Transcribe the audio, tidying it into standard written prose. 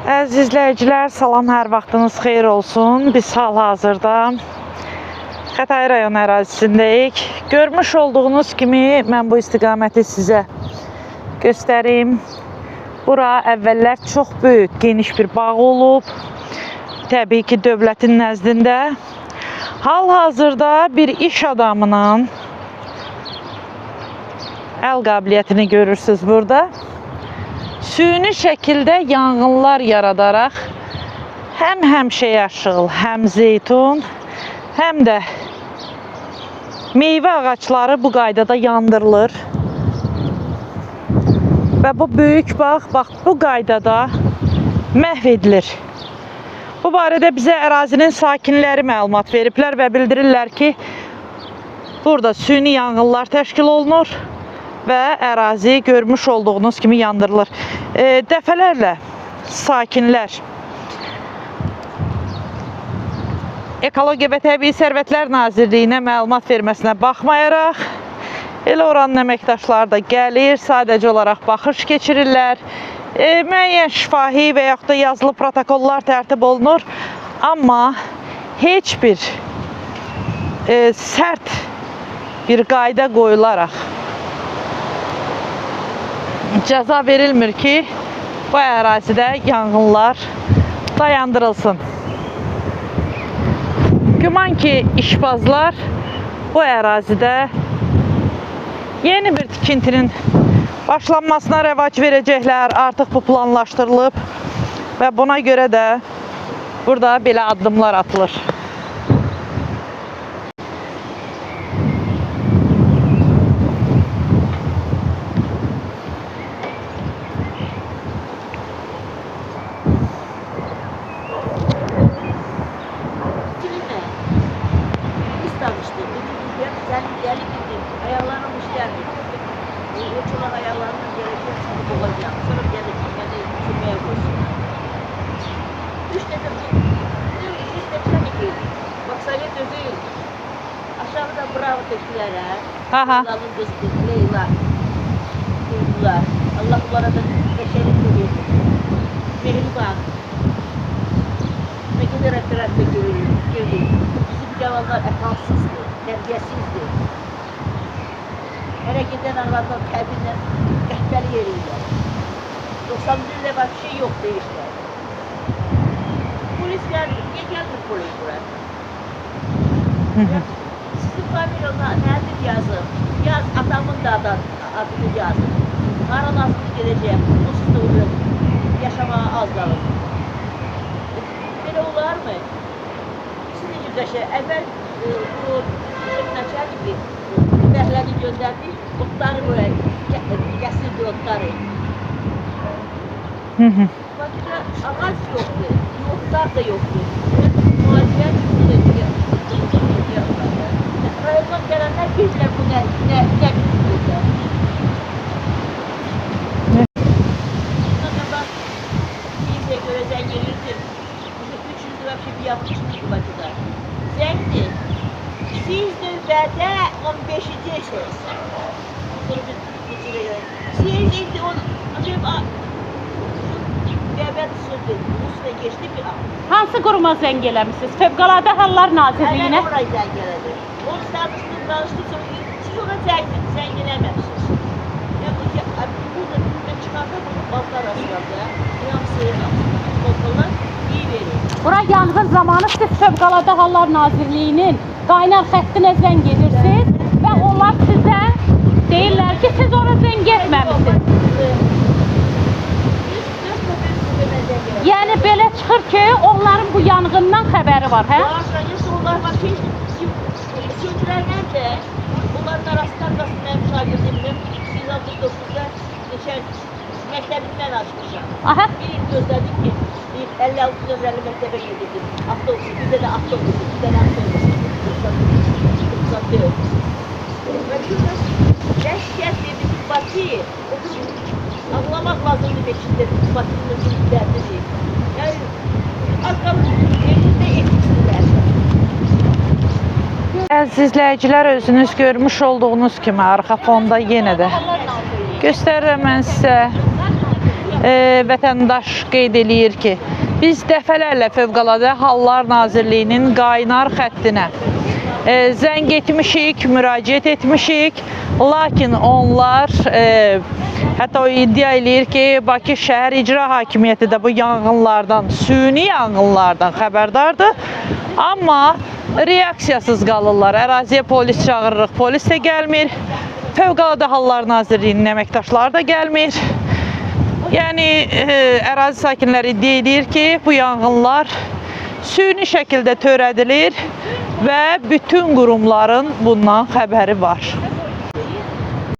Əziz izləyicilər, salam, hər vaxtınız xeyir olsun. Biz hal-hazırda Xətai rayon ərazisindəyik. Görmüş olduğunuz kimi mən bu istiqaməti sizə göstərim. Bura əvvəllər çox böyük, geniş bir bağ olub. Təbii ki, dövlətin nəzdində. Hal-hazırda bir iş adamının əl qabiliyyətini görürsünüz burada. Süni şəkildə yanğınlar yaradaraq həm həmişəyaşıl, həm zeytun, həm də meyvə ağacları bu qaydada yandırılır. Və bu böyük bağ, bax, bu qaydada məhv edilir. Bu barədə bizə ərazinin sakinləri məlumat veriblər və bildirirlər ki, burada süni yanğınlar təşkil olunur və ərazi görmüş olduğunuz kimi yandırılır. Dəfələrlə sakinlər Ekologiya və Təbii Sərvətlər Nazirliyinə məlumat verməsinə baxmayaraq, elə oranın əməkdaşları da gəlir, sadəcə olaraq baxış keçirirlər. Müəyyən şifahi və yaxud da yazılı protokollar tərtib olunur, amma heç bir sərt bir qayda qoyularaq cəza verilmir ki, bu ərazidə yanğınlar dayandırılsın. Güman ki, işbazlar bu ərazidə yeni bir tikintinin başlanmasına rəvac verəcəklər. Artıq bu planlaşdırılıb və buna görə də burada belə addımlar atılır. Ayarlarım işlerdi. O çolak ayarlarından gelecek sanıp olacağım. Sonra gelecek, yani çürmeye koysunlar. Üç tane girdik. Bak Sayet Özeyil. Aşağıda bravo teşkilere. Allah'ın kızdı, Leyla. Duydular. Allah bunlara da beşerik veriyor. Mehriban. Ne kadar etrafta görüyoruz. Bizim cavanlar etalsızdı, terbiyesizdi. Hele giden anlardan kalbinden kahveli yeriyle. 91'de bak bir şey yok işte. Polis geldi, niye geldi polis buraya? Sizin pavyonda nedir yazın? Yaz adamın da adını yazın. Karın astı geleceğim, onsuz da olur. Yaşamaya az kalır. Böyle olar mı? Sizin yüzdeşe, evvel bu Şeknaçar gibi Bəhləni göndərdi, otları buraya gəsildi otları. Bakıda ağac yoxdur, otlar da yoxdur. Müalicəyə çıxdı. Rayondan gələnlər bilirlər bu nə bilirlər. Bundan kimsə görə zəng gelirdi. 300 lira bir yapmışdı Bakıda. Zəngdir. Siz növbədə 15-cisiniz. Siz indi devlet sürdü, üstüne geçti bir an. Hansı quruma zəng eləmisiniz? Fövqəladə Hallar Nazirliyinə? Hələ oraya zəng elədi. Onun statusundan danışdıqsa, siz ona zəng eləməmişsiniz. Burada ben çıxanda bunu balklar asıldı. Balklar iyi verir. Bura yanğın zamanı siz Fövqəladə Hallar Nazirliyinin qaynar xəttinə zəng edirsiniz və onlar sizə deyirlər ki, siz ona zəng etməmisiniz. Yəni belə çıxır ki, onların bu yanğından xəbəri var, hə? Onlar var ki, sözlərdən də onların arasından mən şagirdimdim. 1969'da məktəbimdən açmışam. Bir il gözlədim ki, 56 nömrəli məktəbə gedirdim. Avtobus, bir dənə avtobus, bir dənə avtobus. Bakıyoruz, dəhşət dedi, Bakı, ağlamak lazımdır Bekir'de, Bakı'nın derdini. Yani, az kalır, yerinde etkisiler. Əziz izləyicilər, özünüz görmüş olduğunuz kimi arxa fonda yenə də göstərirəm mən sizə vətəndaş qeyd eləyir ki, biz dəfələrlə Fövqəladə Hallar Nazirliyinin qaynar xəttinə zəng etmişik, müraciət etmişik, lakin onlar hətta o iddia eləyir ki, Bakı Şəhər İcra Hakimiyyəti də bu yanğınlardan, süni yanğınlardan xəbərdardır, amma reaksiyasız qalırlar. Əraziyə polis çağırırıq, polis də gəlmir, Fövqəladə Hallar Nazirliyinin əməkdaşları da gəlmir. Yəni, ərazi sakinləri iddia edir ki, bu yanğınlar süni şəkildə törədilir və bütün qurumların bundan xəbəri var.